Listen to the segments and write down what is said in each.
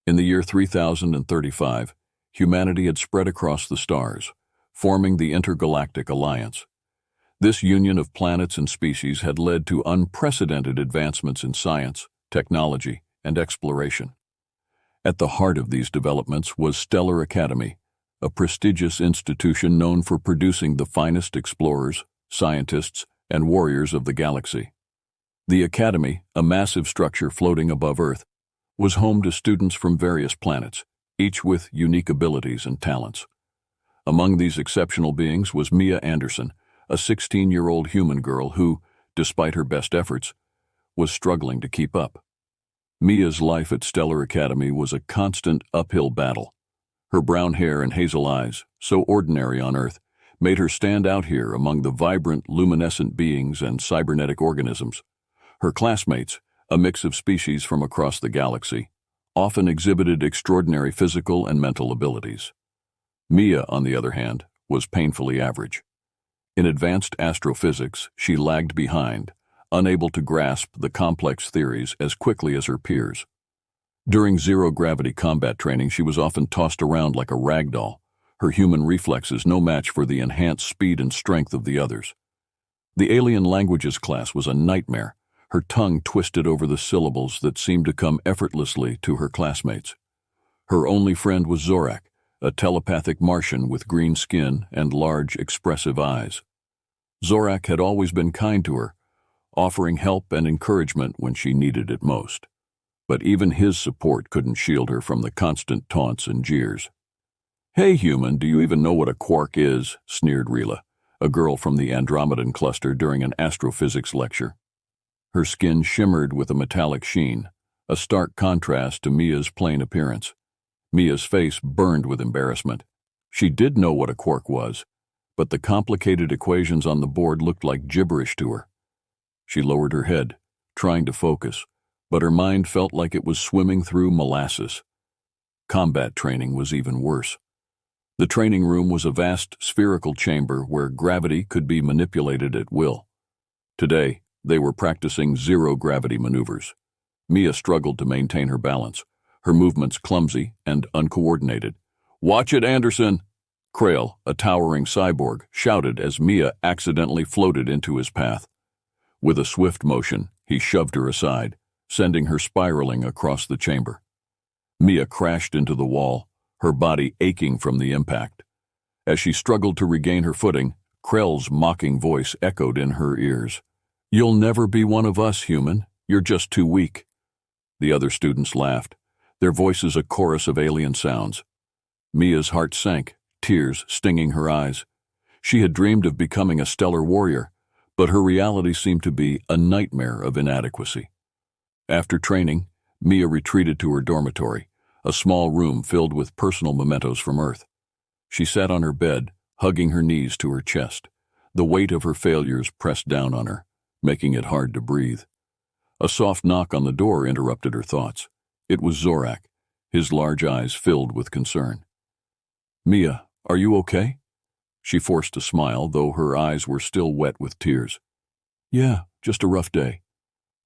In the year 3035, humanity had spread across the stars, forming the Intergalactic Alliance. This union of planets and species had led to unprecedented advancements in science, technology, and exploration. At the heart of these developments was Stellar Academy, a prestigious institution known for producing the finest explorers, scientists, and warriors of the galaxy. The Academy, a massive structure floating above Earth, was home to students from various planets, each with unique abilities and talents. Among these exceptional beings was Mia Anderson, a 16-year-old human girl who, despite her best efforts, was struggling to keep up. Mia's life at Stellar Academy was a constant uphill battle. Her brown hair and hazel eyes, so ordinary on Earth, made her stand out here among the vibrant, luminescent beings and cybernetic organisms. Her classmates, a mix of species from across the galaxy, often exhibited extraordinary physical and mental abilities. Mia, on the other hand, was painfully average. In advanced astrophysics, she lagged behind, unable to grasp the complex theories as quickly as her peers. During zero-gravity combat training, she was often tossed around like a rag doll, her human reflexes no match for the enhanced speed and strength of the others. The alien languages class was a nightmare, her tongue twisted over the syllables that seemed to come effortlessly to her classmates. Her only friend was Zorak, a telepathic Martian with green skin and large, expressive eyes. Zorak had always been kind to her, offering help and encouragement when she needed it most. But even his support couldn't shield her from the constant taunts and jeers. "Hey, human, do you even know what a quark is?" sneered Rila, a girl from the Andromedan cluster during an astrophysics lecture. Her skin shimmered with a metallic sheen, a stark contrast to Mia's plain appearance. Mia's face burned with embarrassment. She did know what a quark was, but the complicated equations on the board looked like gibberish to her. She lowered her head, trying to focus, but her mind felt like it was swimming through molasses. Combat training was even worse. The training room was a vast spherical chamber where gravity could be manipulated at will. Today, they were practicing zero-gravity maneuvers. Mia struggled to maintain her balance, her movements clumsy and uncoordinated. "Watch it, Anderson!" Krail, a towering cyborg, shouted as Mia accidentally floated into his path. With a swift motion, he shoved her aside, sending her spiraling across the chamber. Mia crashed into the wall, her body aching from the impact. As she struggled to regain her footing, Krail's mocking voice echoed in her ears. "You'll never be one of us, human. You're just too weak." The other students laughed, their voices a chorus of alien sounds. Mia's heart sank, tears stinging her eyes. She had dreamed of becoming a stellar warrior, but her reality seemed to be a nightmare of inadequacy. After training, Mia retreated to her dormitory, a small room filled with personal mementos from Earth. She sat on her bed, hugging her knees to her chest, the weight of her failures pressed down on her, making it hard to breathe. A soft knock on the door interrupted her thoughts. It was Zorak, his large eyes filled with concern. "Mia, are you okay?" She forced a smile, though her eyes were still wet with tears. "Yeah, just a rough day."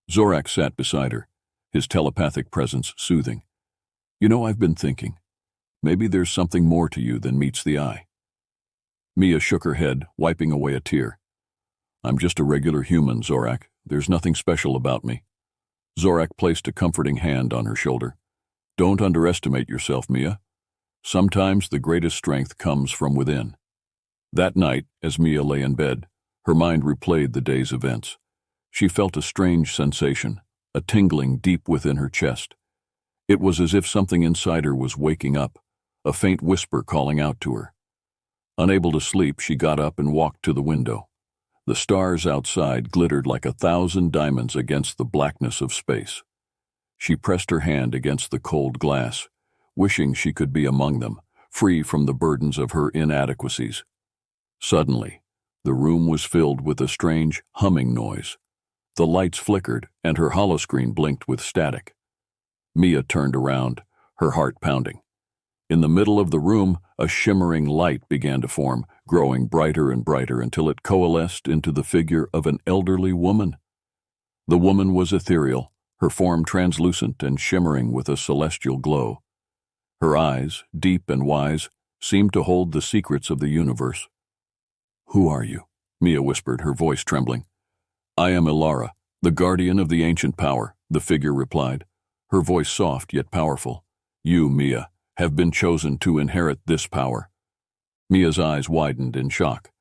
Zorak sat beside her, his telepathic presence soothing. "You know, I've been thinking. Maybe there's something more to you than meets the eye." Mia shook her head, wiping away a tear. "I'm just a regular human, Zorak. There's nothing special about me." Zorak placed a comforting hand on her shoulder. "Don't underestimate yourself, Mia. Sometimes the greatest strength comes from within." That night, as Mia lay in bed, her mind replayed the day's events. She felt a strange sensation, a tingling deep within her chest. It was as if something inside her was waking up, a faint whisper calling out to her. Unable to sleep, she got up and walked to the window. The stars outside glittered like 1,000 diamonds against the blackness of space. She pressed her hand against the cold glass, wishing she could be among them, free from the burdens of her inadequacies. Suddenly, the room was filled with a strange humming noise. The lights flickered, and her holoscreen blinked with static. Mia turned around, her heart pounding. In the middle of the room, a shimmering light began to form, growing brighter and brighter until it coalesced into the figure of an elderly woman. The woman was ethereal, her form translucent and shimmering with a celestial glow. Her eyes, deep and wise, seemed to hold the secrets of the universe. "Who are you?" Mia whispered, her voice trembling. "I am Ilara, the guardian of the ancient power," the figure replied, her voice soft yet powerful. "You, Mia, have been chosen to inherit this power." Mia's eyes widened in shock.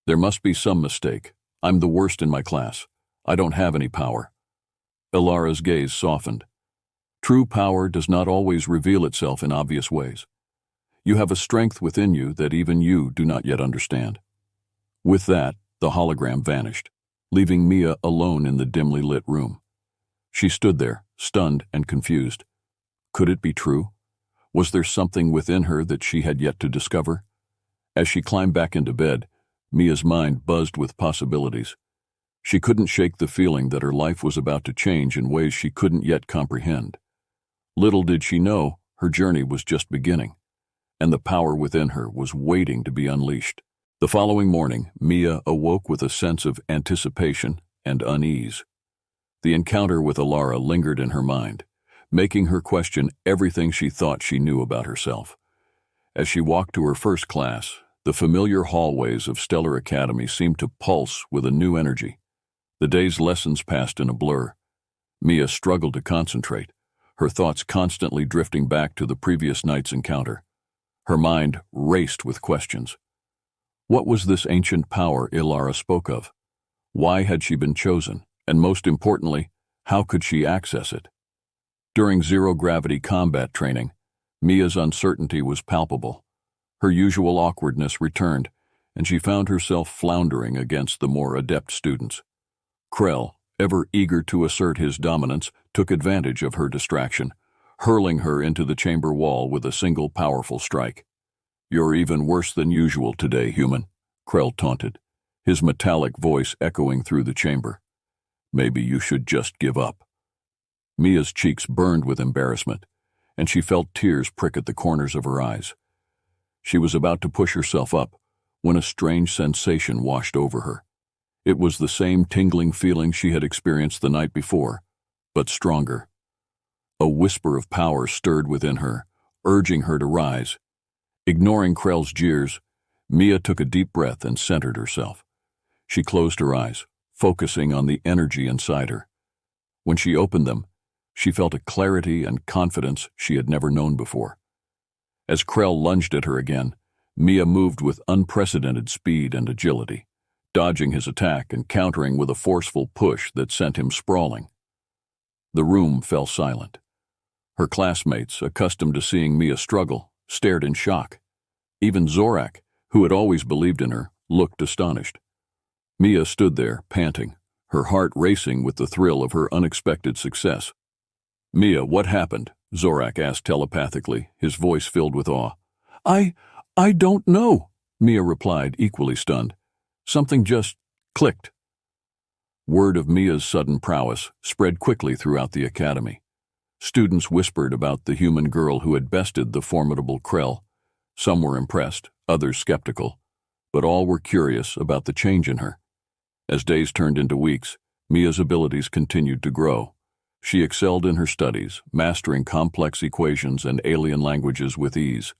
"There must be some mistake. I'm the worst in my class. I don't have any power." Ilara's gaze softened. "True power does not always reveal itself in obvious ways. You have a strength within you that even you do not yet understand." With that, the hologram vanished, leaving Mia alone in the dimly lit room. She stood there, stunned and confused. Could it be true? Was there something within her that she had yet to discover? As she climbed back into bed, Mia's mind buzzed with possibilities. She couldn't shake the feeling that her life was about to change in ways she couldn't yet comprehend. Little did she know, her journey was just beginning, and the power within her was waiting to be unleashed. The following morning, Mia awoke with a sense of anticipation and unease. The encounter with Ilara lingered in her mind, making her question everything she thought she knew about herself. As she walked to her first class, the familiar hallways of Stellar Academy seemed to pulse with a new energy. The day's lessons passed in a blur. Mia struggled to concentrate, her thoughts constantly drifting back to the previous night's encounter. Her mind raced with questions. What was this ancient power Ilara spoke of? Why had she been chosen? And most importantly, how could she access it? During zero-gravity combat training, Mia's uncertainty was palpable. Her usual awkwardness returned, and she found herself floundering against the more adept students. Krell, ever eager to assert his dominance, took advantage of her distraction, hurling her into the chamber wall with a single powerful strike. "You're even worse than usual today, human," Krell taunted, his metallic voice echoing through the chamber. "Maybe you should just give up." Mia's cheeks burned with embarrassment, and she felt tears prick at the corners of her eyes. She was about to push herself up when a strange sensation washed over her. It was the same tingling feeling she had experienced the night before, but stronger. A whisper of power stirred within her, urging her to rise. Ignoring Krell's jeers, Mia took a deep breath and centered herself. She closed her eyes, focusing on the energy inside her. When she opened them, she felt a clarity and confidence she had never known before. As Krell lunged at her again, Mia moved with unprecedented speed and agility, dodging his attack and countering with a forceful push that sent him sprawling. The room fell silent. Her classmates, accustomed to seeing Mia struggle, stared in shock. Even Zorak, who had always believed in her, looked astonished. Mia stood there, panting, her heart racing with the thrill of her unexpected success. "Mia, what happened?" Zorak asked telepathically, his voice filled with awe. I don't know," Mia replied, equally stunned. "Something just clicked." Word of Mia's sudden prowess spread quickly throughout the academy. Students whispered about the human girl who had bested the formidable Krell. Some were impressed, others skeptical, but all were curious about the change in her. As days turned into weeks, Mia's abilities continued to grow. She excelled in her studies, mastering complex equations and alien languages with ease.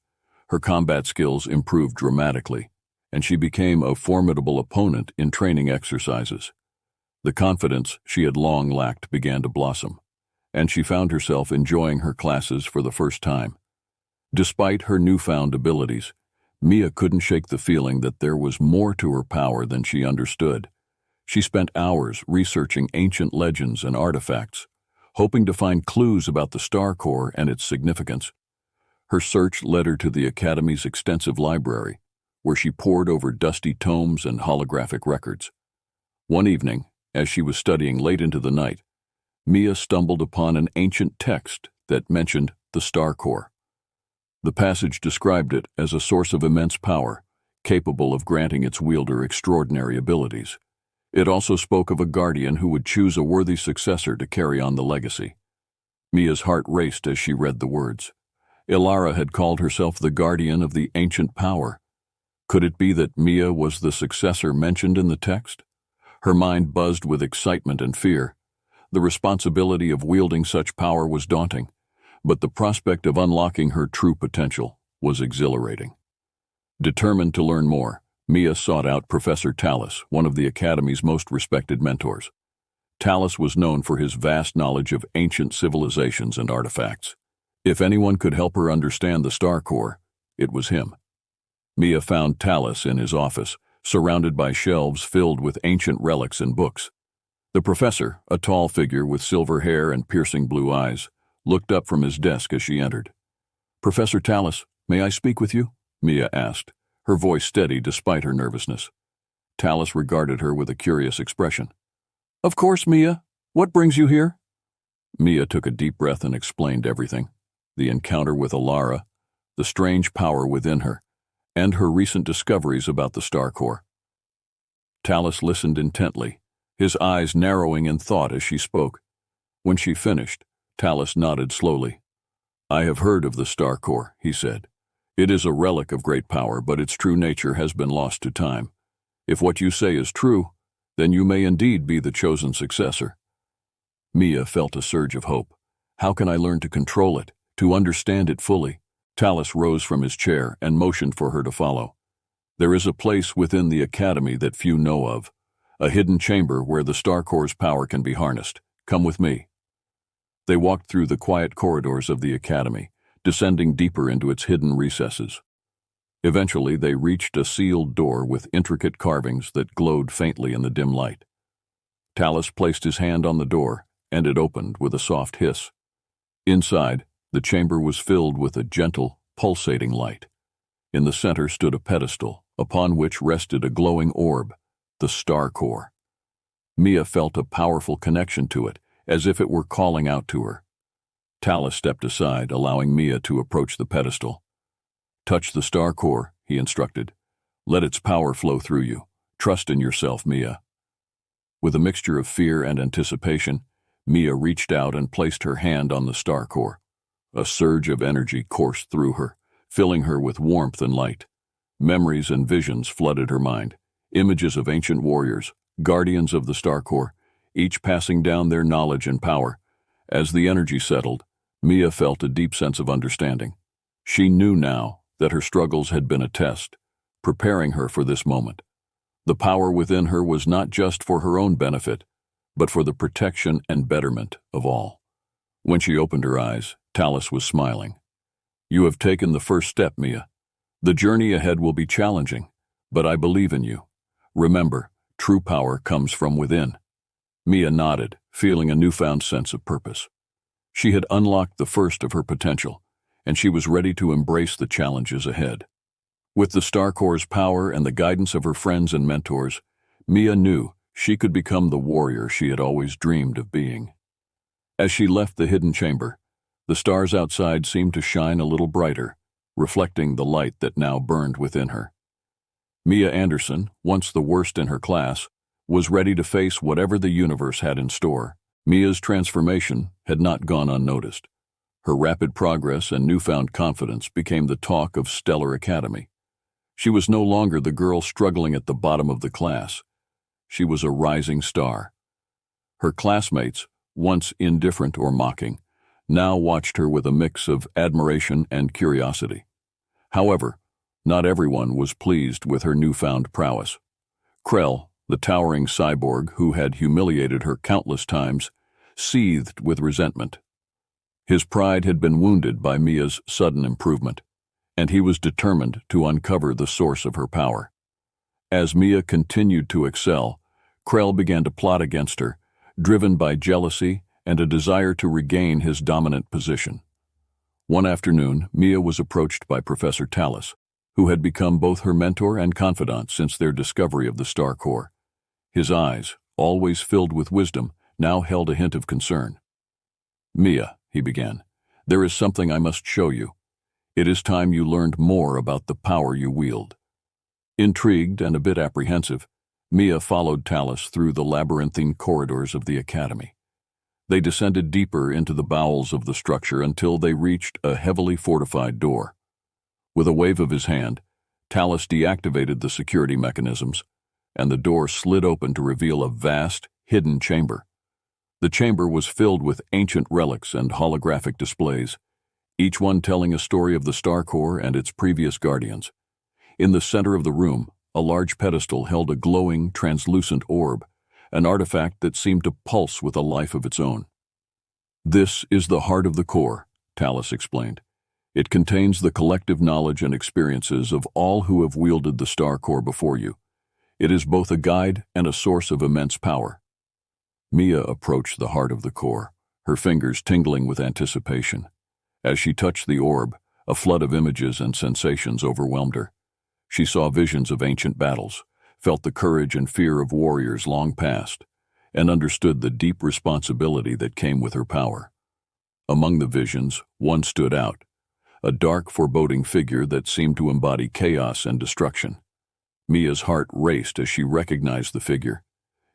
Her combat skills improved dramatically, and she became a formidable opponent in training exercises. The confidence she had long lacked began to blossom, and she found herself enjoying her classes for the first time. Despite her newfound abilities, Mia couldn't shake the feeling that there was more to her power than she understood. She spent hours researching ancient legends and artifacts, hoping to find clues about the starcore and its significance. Her search led her to the Academy's extensive library, where she pored over dusty tomes and holographic records. One evening, as she was studying late into the night, Mia stumbled upon an ancient text that mentioned the starcore. The passage described it as a source of immense power, capable of granting its wielder extraordinary abilities. It also spoke of a guardian who would choose a worthy successor to carry on the legacy. Mia's heart raced as she read the words. Ilara had called herself the guardian of the ancient power. Could it be that Mia was the successor mentioned in the text? Her mind buzzed with excitement and fear. The responsibility of wielding such power was daunting, but the prospect of unlocking her true potential was exhilarating. Determined to learn more, Mia sought out Professor Tallis, one of the Academy's most respected mentors. Tallis was known for his vast knowledge of ancient civilizations and artifacts. If anyone could help her understand the starcore, it was him. Mia found Tallis in his office, surrounded by shelves filled with ancient relics and books. The professor, a tall figure with silver hair and piercing blue eyes, looked up from his desk as she entered. "Professor Tallis, may I speak with you?" Mia asked, her voice steady despite her nervousness. Tallis regarded her with a curious expression. "Of course, Mia. What brings you here?" Mia took a deep breath and explained everything: the encounter with Alara, the strange power within her, and her recent discoveries about the starcore. Tallis listened intently, his eyes narrowing in thought as she spoke. When she finished, Tallis nodded slowly. "I have heard of the starcore," he said. "It is a relic of great power, but its true nature has been lost to time. If what you say is true, then you may indeed be the chosen successor." Mia felt a surge of hope. How can I learn to control it, to understand it fully? Tallis rose from his chair and motioned for her to follow. "There is a place within the Academy that few know of, a hidden chamber where the starcore's power can be harnessed. Come with me." They walked through the quiet corridors of the Academy, descending deeper into its hidden recesses. Eventually, they reached a sealed door with intricate carvings that glowed faintly in the dim light. Tallis placed his hand on the door, and it opened with a soft hiss. Inside, the chamber was filled with a gentle, pulsating light. In the center stood a pedestal, upon which rested a glowing orb, the starcore. Mia felt a powerful connection to it, as if it were calling out to her. Tallis stepped aside, allowing Mia to approach the pedestal. "Touch the starcore," he instructed. "Let its power flow through you. Trust in yourself, Mia." With a mixture of fear and anticipation, Mia reached out and placed her hand on the starcore. A surge of energy coursed through her, filling her with warmth and light. Memories and visions flooded her mind, images of ancient warriors, guardians of the starcore, each passing down their knowledge and power. As the energy settled, Mia felt a deep sense of understanding. She knew now that her struggles had been a test, preparing her for this moment. The power within her was not just for her own benefit, but for the protection and betterment of all. When she opened her eyes, Tallis was smiling. "You have taken the first step, Mia. The journey ahead will be challenging, but I believe in you. Remember, true power comes from within." Mia nodded, feeling a newfound sense of purpose. She had unlocked the first of her potential, and she was ready to embrace the challenges ahead. With the starcore's power and the guidance of her friends and mentors, Mia knew she could become the warrior she had always dreamed of being. As she left the hidden chamber, the stars outside seemed to shine a little brighter, reflecting the light that now burned within her. Mia Anderson, once the worst in her class, was ready to face whatever the universe had in store. Mia's transformation had not gone unnoticed. Her rapid progress and newfound confidence became the talk of Stellar Academy. She was no longer the girl struggling at the bottom of the class. She was a rising star. Her classmates, once indifferent or mocking, now watched her with a mix of admiration and curiosity. However, not everyone was pleased with her newfound prowess. Krell, the towering cyborg who had humiliated her countless times, seethed with resentment. His pride had been wounded by Mia's sudden improvement, and he was determined to uncover the source of her power. As Mia continued to excel, Krell began to plot against her, driven by jealousy and a desire to regain his dominant position. One afternoon, Mia was approached by Professor Tallis, who had become both her mentor and confidant since their discovery of the starcore. His eyes, always filled with wisdom, now held a hint of concern. "Mia," he began, "there is something I must show you. It is time you learned more about the power you wield." Intrigued and a bit apprehensive, Mia followed Tallis through the labyrinthine corridors of the Academy. They descended deeper into the bowels of the structure until they reached a heavily fortified door. With a wave of his hand, Tallis deactivated the security mechanisms, and the door slid open to reveal a vast, hidden chamber. The chamber was filled with ancient relics and holographic displays, each one telling a story of the starcore and its previous guardians. In the center of the room, a large pedestal held a glowing, translucent orb, an artifact that seemed to pulse with a life of its own. "This is the heart of the core," Talus explained. "It contains the collective knowledge and experiences of all who have wielded the starcore before you. It is both a guide and a source of immense power." Mia approached the heart of the core, her fingers tingling with anticipation. As she touched the orb, a flood of images and sensations overwhelmed her. She saw visions of ancient battles, felt the courage and fear of warriors long past, and understood the deep responsibility that came with her power. Among the visions, one stood out, a dark, foreboding figure that seemed to embody chaos and destruction. Mia's heart raced as she recognized the figure.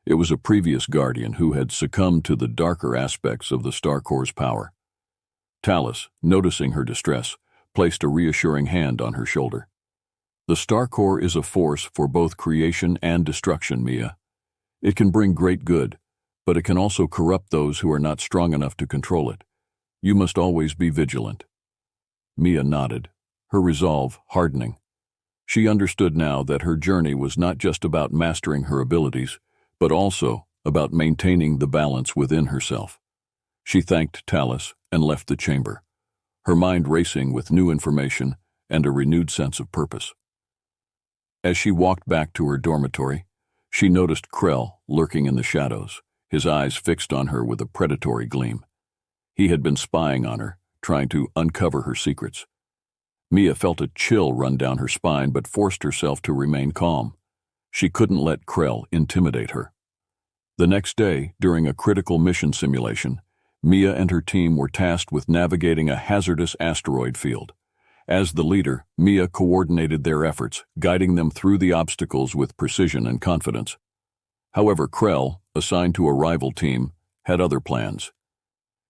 It was a previous guardian who had succumbed to the darker aspects of the starcore's power. Talus, noticing her distress, placed a reassuring hand on her shoulder. "The starcore is a force for both creation and destruction, Mia. It can bring great good, but it can also corrupt those who are not strong enough to control it. You must always be vigilant." Mia nodded, her resolve hardening. She understood now that her journey was not just about mastering her abilities, but also about maintaining the balance within herself. She thanked Talus and left the chamber, her mind racing with new information and a renewed sense of purpose. As she walked back to her dormitory, she noticed Krell lurking in the shadows, his eyes fixed on her with a predatory gleam. He had been spying on her, trying to uncover her secrets. Mia felt a chill run down her spine but forced herself to remain calm. She couldn't let Krell intimidate her. The next day, during a critical mission simulation, Mia and her team were tasked with navigating a hazardous asteroid field. As the leader, Mia coordinated their efforts, guiding them through the obstacles with precision and confidence. However, Krell, assigned to a rival team, had other plans.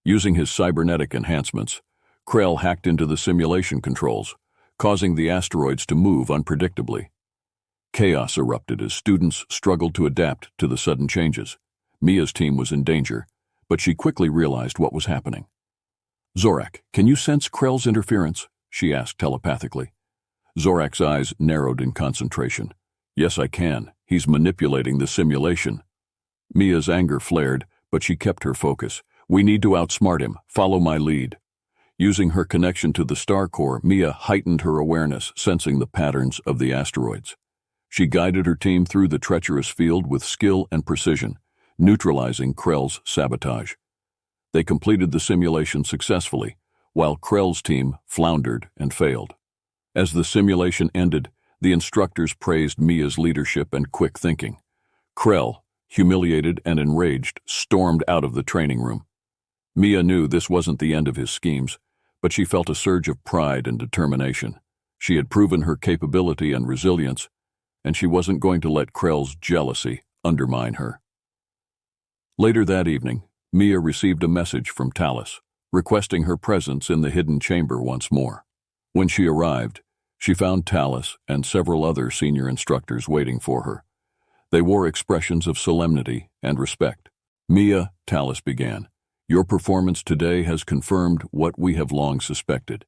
Using his cybernetic enhancements, Krell hacked into the simulation controls, causing the asteroids to move unpredictably. Chaos erupted as students struggled to adapt to the sudden changes. Mia's team was in danger, but she quickly realized what was happening. "Zorak, can you sense Krell's interference?" she asked telepathically. Zorak's eyes narrowed in concentration. "Yes, I can. He's manipulating the simulation." Mia's anger flared, but she kept her focus. "We need to outsmart him. Follow my lead." Using her connection to the starcore, Mia heightened her awareness, sensing the patterns of the asteroids. She guided her team through the treacherous field with skill and precision, neutralizing Krell's sabotage. They completed the simulation successfully, while Krell's team floundered and failed. As the simulation ended, the instructors praised Mia's leadership and quick thinking. Krell, humiliated and enraged, stormed out of the training room. Mia knew this wasn't the end of his schemes, but she felt a surge of pride and determination. She had proven her capability and resilience, and she wasn't going to let Krell's jealousy undermine her. Later that evening, Mia received a message from Talus, requesting her presence in the hidden chamber once more. When she arrived, she found Talus and several other senior instructors waiting for her. They wore expressions of solemnity and respect. "Mia," Talus began, "your performance today has confirmed what we have long suspected.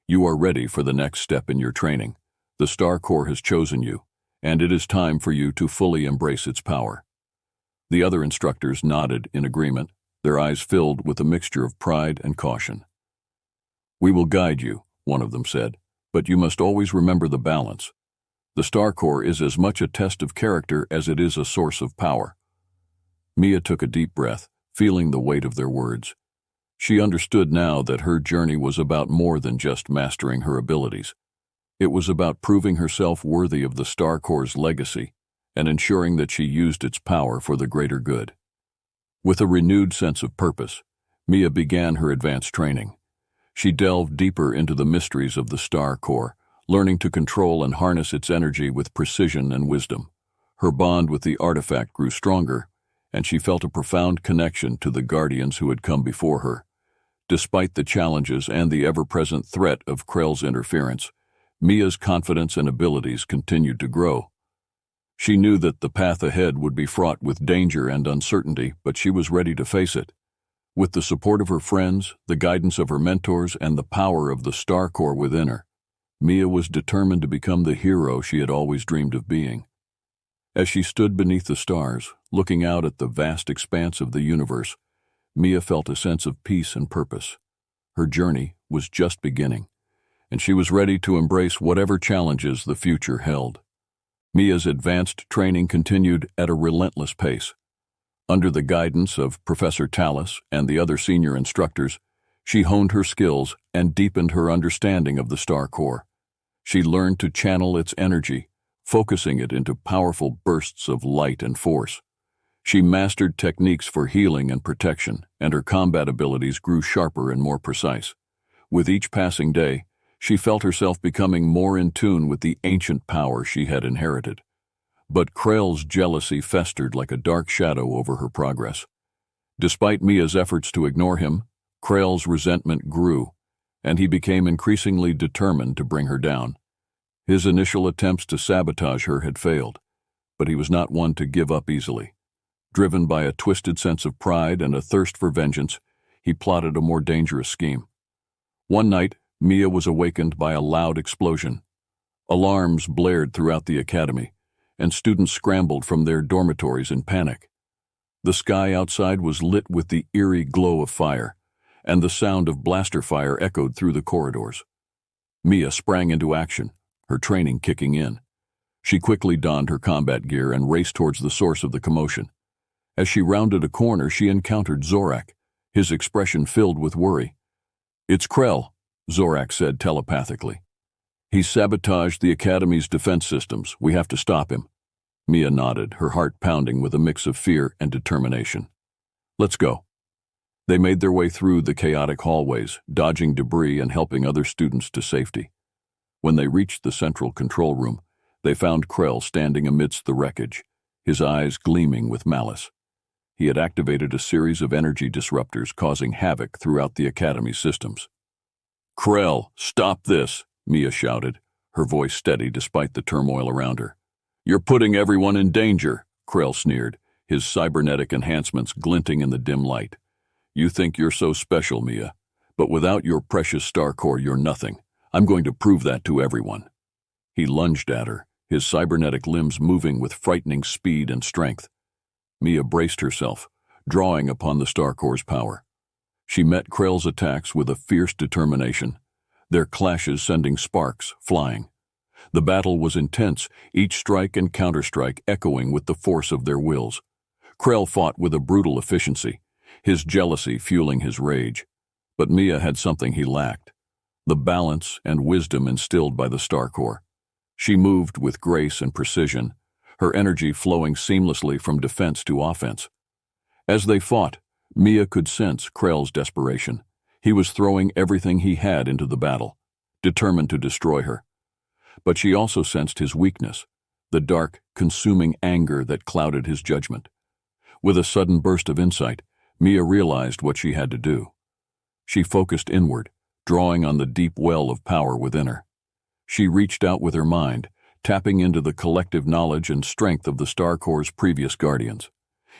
You are ready for the next step in your training. The starcore has chosen you, and it is time for you to fully embrace its power." The other instructors nodded in agreement, their eyes filled with a mixture of pride and caution. "We will guide you," one of them said, "but you must always remember the balance. The starcore is as much a test of character as it is a source of power." Mia took a deep breath, feeling the weight of their words. She understood now that her journey was about more than just mastering her abilities. It was about proving herself worthy of the starcore's legacy and ensuring that she used its power for the greater good. With a renewed sense of purpose, Mia began her advanced training. She delved deeper into the mysteries of the starcore, learning to control and harness its energy with precision and wisdom. Her bond with the artifact grew stronger, and she felt a profound connection to the guardians who had come before her. Despite the challenges and the ever-present threat of Krell's interference, Mia's confidence and abilities continued to grow. She knew that the path ahead would be fraught with danger and uncertainty, but she was ready to face it. With the support of her friends, the guidance of her mentors, and the power of the starcore within her, Mia was determined to become the hero she had always dreamed of being. As she stood beneath the stars, looking out at the vast expanse of the universe, Mia felt a sense of peace and purpose. Her journey was just beginning, and she was ready to embrace whatever challenges the future held. Mia's advanced training continued at a relentless pace. Under the guidance of Professor Tallis and the other senior instructors, she honed her skills and deepened her understanding of the starcore. She learned to channel its energy, focusing it into powerful bursts of light and force. She mastered techniques for healing and protection, and her combat abilities grew sharper and more precise. With each passing day, she felt herself becoming more in tune with the ancient power she had inherited. But Krell's jealousy festered like a dark shadow over her progress. Despite Mia's efforts to ignore him, Krell's resentment grew, and he became increasingly determined to bring her down. His initial attempts to sabotage her had failed, but he was not one to give up easily. Driven by a twisted sense of pride and a thirst for vengeance, he plotted a more dangerous scheme. One night, Mia was awakened by a loud explosion. Alarms blared throughout the academy, and students scrambled from their dormitories in panic. The sky outside was lit with the eerie glow of fire, and the sound of blaster fire echoed through the corridors. Mia sprang into action, her training kicking in. She quickly donned her combat gear and raced towards the source of the commotion. As she rounded a corner, she encountered Zorak, his expression filled with worry. "It's Krell," Zorak said telepathically. "He's sabotaged the Academy's defense systems. We have to stop him." Mia nodded, her heart pounding with a mix of fear and determination. "Let's go." They made their way through the chaotic hallways, dodging debris and helping other students to safety. When they reached the central control room, they found Krell standing amidst the wreckage, his eyes gleaming with malice. He had activated a series of energy disruptors causing havoc throughout the Academy's systems. "Krell, stop this!" Mia shouted, her voice steady despite the turmoil around her. "You're putting everyone in danger," Krell sneered, his cybernetic enhancements glinting in the dim light. "You think you're so special, Mia, but without your precious starcore, you're nothing. I'm going to prove that to everyone." He lunged at her, his cybernetic limbs moving with frightening speed and strength. Mia braced herself, drawing upon the starcore's power. She met Krell's attacks with a fierce determination, their clashes sending sparks flying. The battle was intense, each strike and counterstrike echoing with the force of their wills. Krell fought with a brutal efficiency, his jealousy fueling his rage. But Mia had something he lacked: the balance and wisdom instilled by the starcore. She moved with grace and precision, her energy flowing seamlessly from defense to offense. As they fought, Mia could sense Krell's desperation. He was throwing everything he had into the battle, determined to destroy her. But she also sensed his weakness, the dark, consuming anger that clouded his judgment. With a sudden burst of insight, Mia realized what she had to do. She focused inward, drawing on the deep well of power within her. She reached out with her mind, tapping into the collective knowledge and strength of the starcore's previous guardians.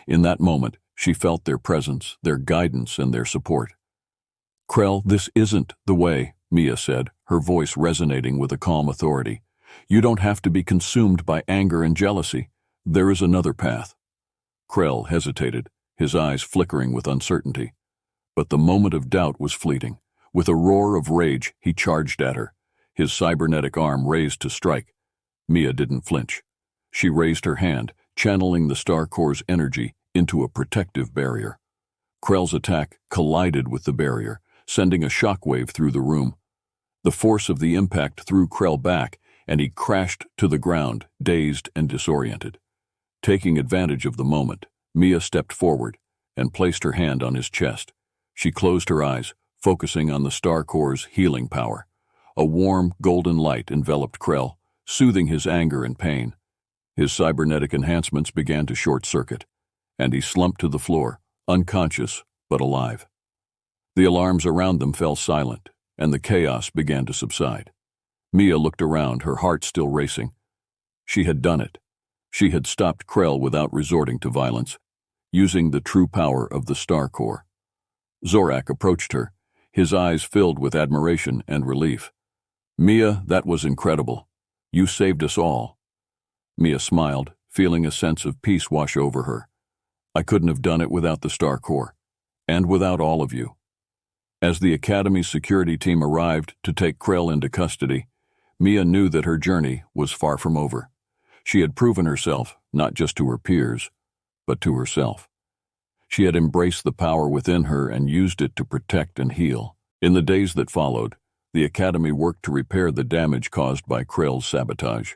In that moment, she felt their presence, their guidance, and their support. "Krell, this isn't the way," Mia said, her voice resonating with a calm authority. "You don't have to be consumed by anger and jealousy. There is another path." Krell hesitated, his eyes flickering with uncertainty. But the moment of doubt was fleeting. With a roar of rage, he charged at her, his cybernetic arm raised to strike. Mia didn't flinch. She raised her hand, channeling the starcore's energy into a protective barrier. Krell's attack collided with the barrier, sending a shockwave through the room. The force of the impact threw Krell back, and he crashed to the ground, dazed and disoriented. Taking advantage of the moment, Mia stepped forward and placed her hand on his chest. She closed her eyes, focusing on the starcore's healing power. A warm, golden light enveloped Krell, soothing his anger and pain. His cybernetic enhancements began to short-circuit, and he slumped to the floor, unconscious but alive. The alarms around them fell silent, and the chaos began to subside. Mia looked around, her heart still racing. She had done it. She had stopped Krell without resorting to violence, using the true power of the starcore. Zorak approached her, his eyes filled with admiration and relief. "Mia, that was incredible. You saved us all." Mia smiled, feeling a sense of peace wash over her. "I couldn't have done it without the StarCorps, and without all of you." As the Academy's security team arrived to take Krell into custody, Mia knew that her journey was far from over. She had proven herself, not just to her peers, but to herself. She had embraced the power within her and used it to protect and heal. In the days that followed, the Academy worked to repair the damage caused by Krell's sabotage.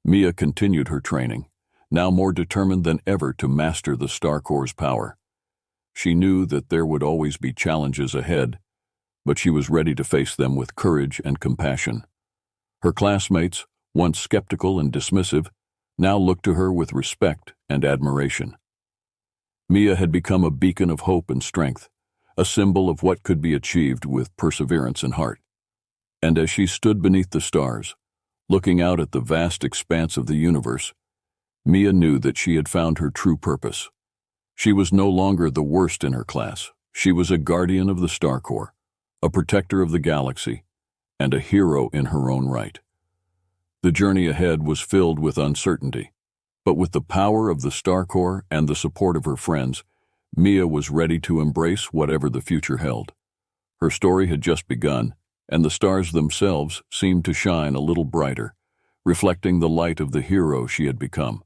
Mia continued her training, now more determined than ever to master the StarCorps' power. She knew that there would always be challenges ahead, but she was ready to face them with courage and compassion. Her classmates, once skeptical and dismissive, now looked to her with respect and admiration. Mia had become a beacon of hope and strength, a symbol of what could be achieved with perseverance and heart. And as she stood beneath the stars, looking out at the vast expanse of the universe, Mia knew that she had found her true purpose. She was no longer the worst in her class. She was a guardian of the StarCorps, a protector of the galaxy, and a hero in her own right. The journey ahead was filled with uncertainty, but with the power of the StarCorps and the support of her friends, Mia was ready to embrace whatever the future held. Her story had just begun, and the stars themselves seemed to shine a little brighter, reflecting the light of the hero she had become.